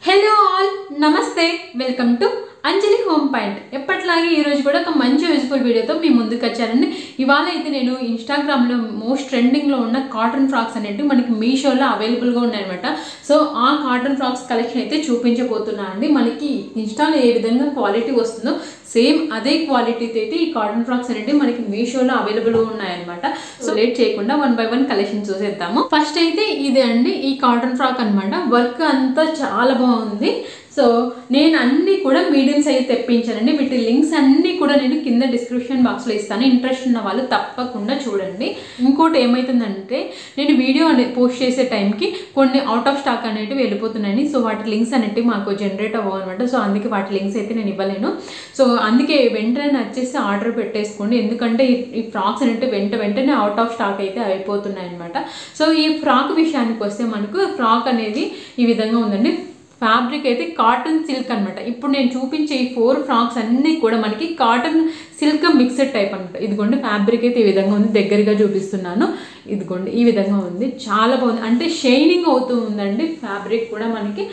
Hello all నమస్తే welcome to Anjali home point. ఎప్పట్లాగే ఈరోజు కూడా ఒక మంచి యూజ్ఫుల్ వీడియోతో మీ ముందుకు వచ్చానండి. ఇవాళ అయితే నేను ఇన్స్టాగ్రామ్లో మోస్ట్ ట్రెండింగ్లో ఉన్న కాటన్ ఫ్రాక్స్ అనేవి మనకి మీషోలో అవైలబుల్గా ఉన్నాయన్నమాట. సో ఆ కాటన్ ఫ్రాక్స్ కలెక్షన్ అయితే చూపించబోతున్నాను అండి. మనకి ఇన్స్టాలో ఏ విధంగా క్వాలిటీ వస్తుందో సేమ్ అదే క్వాలిటీతో అయితే ఈ కాటన్ ఫ్రాక్స్ అనేవి మనకి మీషోలో అవైలబుల్గా ఉన్నాయన్నమాట. సో లేట్ చేయకుండా 1 by 1 కలెక్షన్ చూసేద్దాము. ఫస్ట్ అయితే ఇదే అండి, ఈ కాటన్ ఫ్రాక్ అనమాట. వర్క్ అంతా చాలా బాగుంది. సో నేను అన్నీ కూడా మీడియం సైజ్ తెప్పించానండి. వీటి లింక్స్ అన్నీ కూడా నేను కింద డిస్క్రిప్షన్ బాక్స్లో ఇస్తాను. ఇంట్రెస్ట్ ఉన్న వాళ్ళు తప్పకుండా చూడండి. ఇంకోటి ఏమవుతుందంటే, నేను వీడియో పోస్ట్ చేసే టైంకి కొన్ని అవుట్ ఆఫ్ స్టాక్ అనేవి వెళ్ళిపోతున్నాయి. సో వాటి లింక్స్ అనేవి మాకు జనరేట్ అవ్వవు అనమాట. సో అందుకే వాటి లింక్స్ అయితే నేను ఇవ్వలేను. సో అందుకే వెంటనే వచ్చేసి ఆర్డర్ పెట్టేసుకోండి. ఎందుకంటే ఈ ఫ్రాక్స్ అనేవి వెంటనే అవుట్ ఆఫ్ స్టాక్ అయితే అయిపోతున్నాయి అనమాట. సో ఈ ఫ్రాక్ విషయానికి వస్తే మనకు ఫ్రాక్ అనేది ఈ విధంగా ఉందండి. ఫ్యాబ్రిక్ అయితే కాటన్ సిల్క్ అనమాట. ఇప్పుడు నేను చూపించే ఈ 4 ఫ్రాక్స్ అన్నీ కూడా మనకి కాటన్ సిల్క్ మిక్స్డ్ టైప్ అనమాట. ఇదిగోండి ఫ్యాబ్రిక్ అయితే ఈ విధంగా ఉంది. దగ్గరగా చూపిస్తున్నాను. ఇదిగోండి ఈ విధంగా ఉంది. చాలా బాగుంది. అంటే షైనింగ్ అవుతూ ఉందండి ఫ్యాబ్రిక్ కూడా మనకి.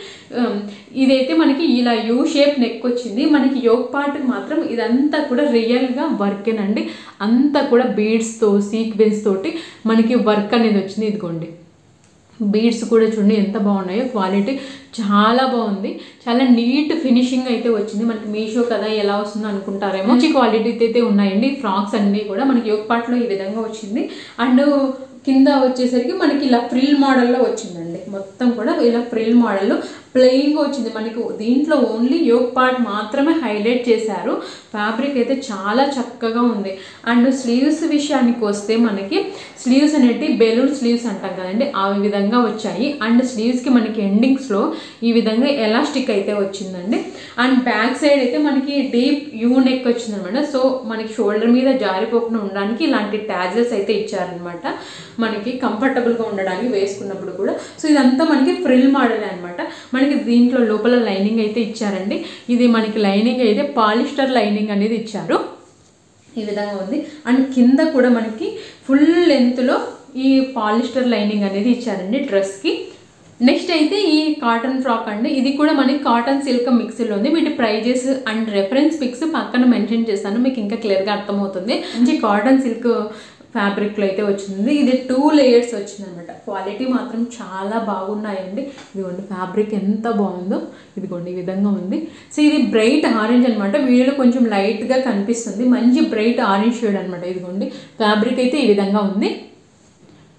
ఇదైతే మనకి ఇలా యూ షేప్ నెక్ వచ్చింది. మనకి యోక్ పార్ట్ మాత్రం ఇదంతా కూడా రియల్గా వర్కేనండి. అంతా కూడా బీడ్స్తో సీక్వెన్స్ తోటి మనకి వర్క్ అనేది వచ్చింది. ఇదిగోండి బీడ్స్ కూడా చూడండి ఎంత బాగున్నాయో. క్వాలిటీ చాలా బాగుంది. చాలా నీట్ ఫినిషింగ్ అయితే వచ్చింది. మనకి మీషో కదా ఎలా వస్తుందో అనుకుంటారేమో. మంచి క్వాలిటీ అయితే ఉన్నాయండి ఫ్రాక్స్ అన్నీ కూడా. మనకి యోక్ పార్ట్లో ఈ విధంగా వచ్చింది. అండ్ కింద వచ్చేసరికి మనకి ఇలా ఫ్రిల్ మోడల్లో వచ్చిందండి. మొత్తం కూడా ఇలా ఫ్రిల్ మోడల్లో ప్లెయిన్గా వచ్చింది. మనకి దీంట్లో ఓన్లీ యోక్ పార్ట్ మాత్రమే హైలైట్ చేశారు. ఫ్యాబ్రిక్ అయితే చాలా చక్కగా ఉంది. అండ్ స్లీవ్స్ విషయానికి వస్తే మనకి స్లీవ్స్ అనేవి బెలూన్ స్లీవ్స్ అంటాం కదండి, ఆ విధంగా వచ్చాయి. అండ్ స్లీవ్స్కి మనకి ఎండింగ్స్లో ఈ విధంగా ఎలాస్టిక్ అయితే వచ్చిందండి. అండ్ బ్యాక్ సైడ్ అయితే మనకి డీప్ యూ నెక్ వచ్చిందనమాట. సో మనకి షోల్డర్ మీద జారిపోకుండా ఉండడానికి ఇలాంటి ట్యాజెస్ అయితే ఇచ్చారనమాట, మనకి కంఫర్టబుల్గా ఉండడానికి వేసుకున్నప్పుడు కూడా. సో ఇదంతా మనకి ఫ్రిల్ మోడల్ అనమాట. మనకి దీంట్లో లోపల లైనింగ్ అయితే ఇచ్చారండి. ఇది మనకి లైనింగ్ అయితే పాలిస్టర్ లైనింగ్ అనేది ఇచ్చారు. ఈ విధంగా ఉంది. అండ్ కింద కూడా మనకి ఫుల్ లెంత్లో ఈ పాలిస్టర్ లైనింగ్ అనేది ఇచ్చారండి డ్రెస్కి. నెక్స్ట్ అయితే ఈ కాటన్ ఫ్రాక్ అండి. ఇది కూడా మనకి కాటన్ సిల్క్ మిక్స్లో ఉంది. వీటి ప్రైజెస్ అండ్ రెఫరెన్స్ పిక్స్ పక్కన మెన్షన్ చేస్తాను, మీకు ఇంకా క్లియర్గా అర్థమవుతుంది. మంచి కాటన్ సిల్క్ ఫ్యాబ్రిక్లో అయితే వచ్చింది. ఇది 2 లేయర్స్ వచ్చింది అనమాట. క్వాలిటీ మాత్రం చాలా బాగున్నాయండి. ఇదిగోండి ఫ్యాబ్రిక్ ఎంత బాగుందో. ఇదిగోండి ఈ విధంగా ఉంది. సో ఇది బ్రైట్ ఆరెంజ్ అనమాట. వీడియోలో కొంచెం లైట్గా కనిపిస్తుంది. మంచి బ్రైట్ ఆరెంజ్ షేడ్ అనమాట. ఇదిగోండి ఫ్యాబ్రిక్ అయితే ఈ విధంగా ఉంది.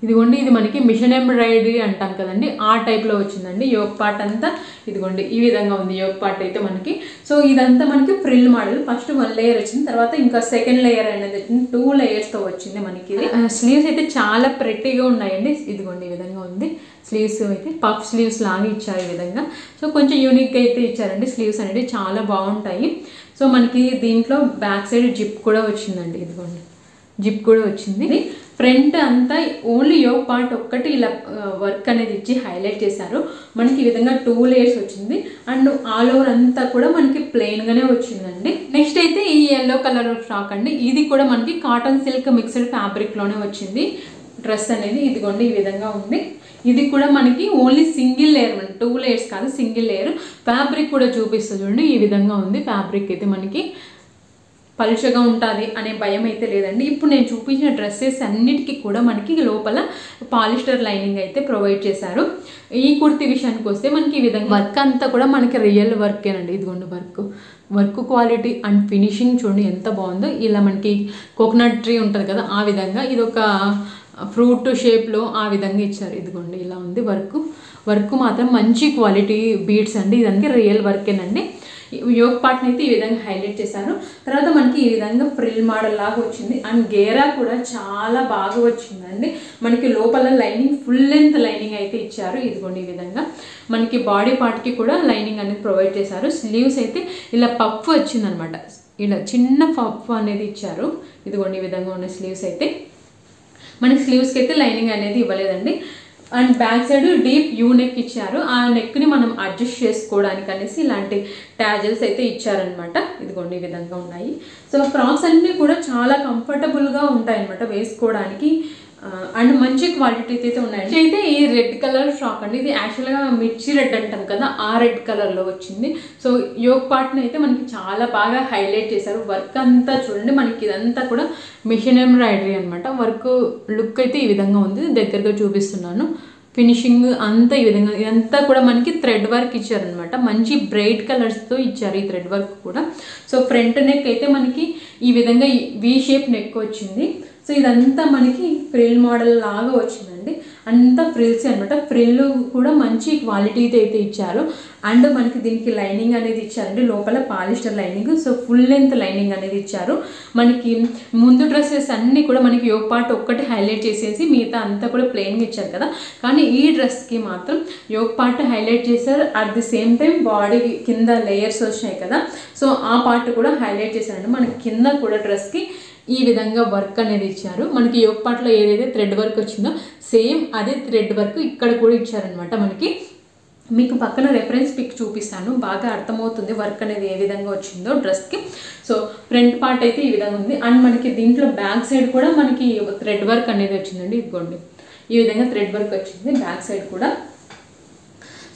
ఇదిగోండి ఇది మనకి మిషన్ ఎంబ్రాయిడరీ అంటాం కదండి, ఆ టైప్లో వచ్చిందండి. యోక్ పార్ట్ అంతా ఇదిగోండి ఈ విధంగా ఉంది యోక్ పార్ట్ అయితే మనకి. సో ఇదంతా మనకి ఫ్రిల్ మోడల్. ఫస్ట్ 1 లేయర్ వచ్చింది, తర్వాత ఇంకా సెకండ్ లేయర్ అనేది వచ్చింది. 2 లేయర్స్తో వచ్చింది మనకి. ఇది స్లీవ్స్ అయితే చాలా ప్రెట్టీగా ఉన్నాయండి. ఇదిగోండి ఈ విధంగా ఉంది. స్లీవ్స్ అయితే పఫ్ స్లీవ్స్ లాగా ఇచ్చారు ఈ విధంగా. సో కొంచెం యూనిక్గా అయితే ఇచ్చారండి. స్లీవ్స్ అనేవి చాలా బాగుంటాయి. సో మనకి దీంట్లో బ్యాక్ సైడ్ జిప్ కూడా వచ్చిందండి. ఇదిగోండి జిప్ కూడా వచ్చింది. ఫ్రంట్ అంతా ఓన్లీ యోక్ పార్ట్ ఒక్కటి ఇలా వర్క్ అనేది ఇచ్చి హైలైట్ చేశారు. మనకి ఈ విధంగా 2 లేయర్స్ వచ్చింది. అండ్ ఆల్ ఓవర్ అంతా కూడా మనకి ప్లెయిన్గానే వచ్చిందండి. నెక్స్ట్ అయితే ఈ ఎల్లో కలర్ ఫ్రాక్ అండి. ఇది కూడా మనకి కాటన్ సిల్క్ మిక్స్డ్ ఫ్యాబ్రిక్లోనే వచ్చింది డ్రెస్ అనేది. ఇదిగోండి ఈ విధంగా ఉంది. ఇది కూడా మనకి ఓన్లీ సింగిల్ లేయర్, 2 లేయర్స్ కాదు సింగిల్ లేయర్. ఫ్యాబ్రిక్ కూడా చూపిస్తుంది చూడండి. ఈ విధంగా ఉంది ఫ్యాబ్రిక్ అయితే. మనకి పలుచగా ఉంటుంది అనే భయం అయితే లేదండి. ఇప్పుడు నేను చూపించిన డ్రెస్సెస్ అన్నిటికీ కూడా మనకి లోపల పాలిస్టర్ లైనింగ్ అయితే ప్రొవైడ్ చేశారు. ఈ కుర్తీ విషయానికి వస్తే మనకి ఈ విధంగా వర్క్ అంతా కూడా మనకి రియల్ వర్కేనండి. ఇదిగోండి వర్క్ క్వాలిటీ అండ్ ఫినిషింగ్ చూడండి ఎంత బాగుందో. ఇలా మనకి కోకోనట్ ట్రీ ఉంటుంది కదా, ఆ విధంగా ఇది ఒక ఫ్రూట్ షేప్లో ఆ విధంగా ఇచ్చారు. ఇదిగోండి ఇలా ఉంది వర్క్ మాత్రం మంచి క్వాలిటీ బీడ్స్ అండి. ఇదంతా రియల్ వర్కేనండి. యోక్ పార్ట్ని అయితే ఈ విధంగా హైలైట్ చేశారు. తర్వాత మనకి ఈ విధంగా ఫ్రిల్ మోడల్ లాగా వచ్చింది. అండ్ గేరా కూడా చాలా బాగా వచ్చిందండి. మనకి లోపల లైనింగ్ ఫుల్ లెంత్ లైనింగ్ అయితే ఇచ్చారు. ఇదిగోండి ఈ విధంగా మనకి బాడీ పార్ట్కి కూడా లైనింగ్ అనేది ప్రొవైడ్ చేశారు. స్లీవ్స్ అయితే ఇలా పఫ్ వచ్చిందనమాట. ఇలా చిన్న పఫ్ అనేది ఇచ్చారు. ఇదిగోండి ఈ విధంగా ఉన్న స్లీవ్స్ అయితే. మనకి స్లీవ్స్కి అయితే లైనింగ్ అనేది ఇవ్వలేదండి. And back side deep U neck ఇచ్చారు. ఆ నెక్ని మనం అడ్జస్ట్ చేసుకోవడానికి అనేసి ఇలాంటి ట్యాజెల్స్ అయితే ఇచ్చారనమాట. ఇదిగోండి ఈ విధంగా ఉన్నాయి. సో ఫ్రాక్స్ అన్నీ కూడా చాలా కంఫర్టబుల్గా ఉంటాయి అన్నమాట వేసుకోవడానికి. అండ్ మంచి క్వాలిటీ అయితే ఉన్నాయండి. అయితే ఈ రెడ్ కలర్ ఫ్రాక్ అండి, ఇది యాక్చువల్గా మిర్చి రెడ్ అంటాం కదా, ఆ రెడ్ కలర్లో వచ్చింది. సో యోక్ పార్ట్ని అయితే మనకి చాలా బాగా హైలైట్ చేశారు. వర్క్ అంతా చూడండి, మనకి ఇదంతా కూడా మిషన్ ఎంబ్రాయిడరీ అనమాట. వర్క్ లుక్ అయితే ఈ విధంగా ఉంది, దగ్గరగా చూపిస్తున్నాను. ఫినిషింగ్ అంతా ఈ విధంగా, ఇదంతా కూడా మనకి థ్రెడ్ వర్క్ ఇచ్చారనమాట. మంచి బ్రైట్ కలర్స్తో ఇచ్చారు ఈ థ్రెడ్ వర్క్ కూడా. సో ఫ్రంట్ నెక్ అయితే మనకి ఈ విధంగా వి షేప్ నెక్ వచ్చింది. సో ఇదంతా మనకి ఫ్రిల్ మోడల్ లాగా వచ్చిందండి, అంతా ఫ్రిల్స్ అనమాట. ఫ్రిల్ కూడా మంచి క్వాలిటీతో అయితే ఇచ్చారు. అండ్ మనకి దీనికి లైనింగ్ అనేది ఇచ్చారండి, లోపల polyester lining. So full length lining అనేది ఇచ్చారు. మనకి ముందు డ్రెస్సెస్ అన్నీ కూడా మనకి యోక్ పార్ట్ ఒక్కటి హైలైట్ చేసేసి మిగతా అంతా కూడా ప్లెయిన్గా ఇచ్చారు కదా, కానీ ఈ డ్రెస్కి మాత్రం యోక్ పార్ట్ హైలైట్ చేశారు. At the same time body కింద లేయర్స్ వచ్చినాయి కదా, సో ఆ పార్ట్ కూడా హైలైట్ చేశారండి. మనకి కింద కూడా డ్రెస్కి ఈ విధంగా వర్క్ అనేది ఇచ్చారు. మనకి యోక్ పార్ట్లో ఏదైతే థ్రెడ్ వర్క్ వచ్చిందో సేమ్ అదే థ్రెడ్ వర్క్ ఇక్కడ కూడా ఇచ్చారనమాట. మనకి మీకు పక్కన రెఫరెన్స్ పిక్ చూపిస్తాను, బాగా అర్థమవుతుంది వర్క్ అనేది ఏ విధంగా వచ్చిందో డ్రెస్కి. సో ఫ్రంట్ పార్ట్ అయితే ఈ విధంగా ఉంది. అండ్ మనకి దీంట్లో బ్యాక్ సైడ్ కూడా మనకి థ్రెడ్ వర్క్ అనేది వచ్చిందండి. ఇదిగోండి ఈ విధంగా థ్రెడ్ వర్క్ వచ్చింది బ్యాక్ సైడ్ కూడా.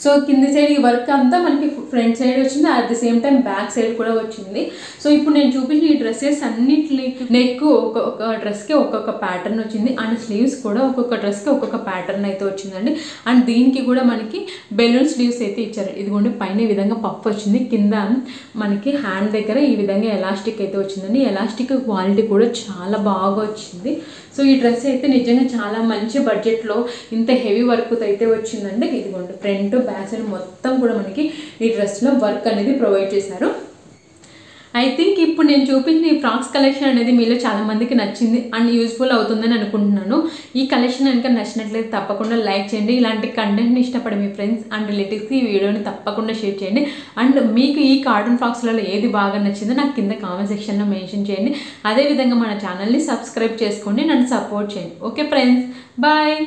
సో కింది సైడ్ ఈ వర్క్ అంతా మనకి ఫ్రంట్ సైడ్ వచ్చింది, at the same time back side కూడా వచ్చింది. సో ఇప్పుడు నేను చూపించిన ఈ డ్రెస్సెస్ అన్నిటి నెక్ ఒక్కొక్క డ్రెస్కి ఒక్కొక్క ప్యాటర్న్ వచ్చింది. అండ్ స్లీవ్స్ కూడా ఒక్కొక్క డ్రెస్కి ఒక్కొక్క ప్యాటర్న్ అయితే వచ్చిందండి. అండ్ దీనికి కూడా మనకి బెలూన్ స్లీవ్స్ అయితే ఇచ్చారు. ఇదిగోండి పైన ఈ విధంగా పఫ్ వచ్చింది, కింద మనకి హ్యాండ్ దగ్గర ఈ విధంగా ఎలాస్టిక్ అయితే వచ్చిందండి. ఎలాస్టిక్ క్వాలిటీ కూడా చాలా బాగా వచ్చింది. సో ఈ డ్రెస్ అయితే నిజంగా చాలా మంచి బడ్జెట్లో ఇంత హెవీ వర్క్తో అయితే వచ్చిందండి. ఇదిగోండి ఫ్రంట్ బ్యాక్ సైడ్ మొత్తం కూడా మనకి ఈ డ్రెస్లో వర్క్ అనేది ప్రొవైడ్ చేశారు. ఐ థింక్ ఇప్పుడు నేను చూపించిన ఈ ఫ్రాక్స్ కలెక్షన్ అనేది మీలో చాలా మందికి నచ్చింది అండ్ యూజ్ఫుల్ అవుతుందని అనుకుంటున్నాను. ఈ కలెక్షన్ కనుక నచ్చినట్లయితే తప్పకుండా లైక్ చేయండి. ఇలాంటి కంటెంట్ని ఇష్టపడే మీ ఫ్రెండ్స్ అండ్ రిలేటివ్స్కి ఈ వీడియోని తప్పకుండా షేర్ చేయండి. అండ్ మీకు ఈ కాటన్ ఫ్రాక్స్లలో ఏది బాగా నచ్చిందో నాకు కింద కామెంట్ సెక్షన్లో మెన్షన్ చేయండి. అదేవిధంగా మన ఛానల్ని సబ్స్క్రైబ్ చేసుకోండి, నన్ను సపోర్ట్ చేయండి. Okay friends, bye.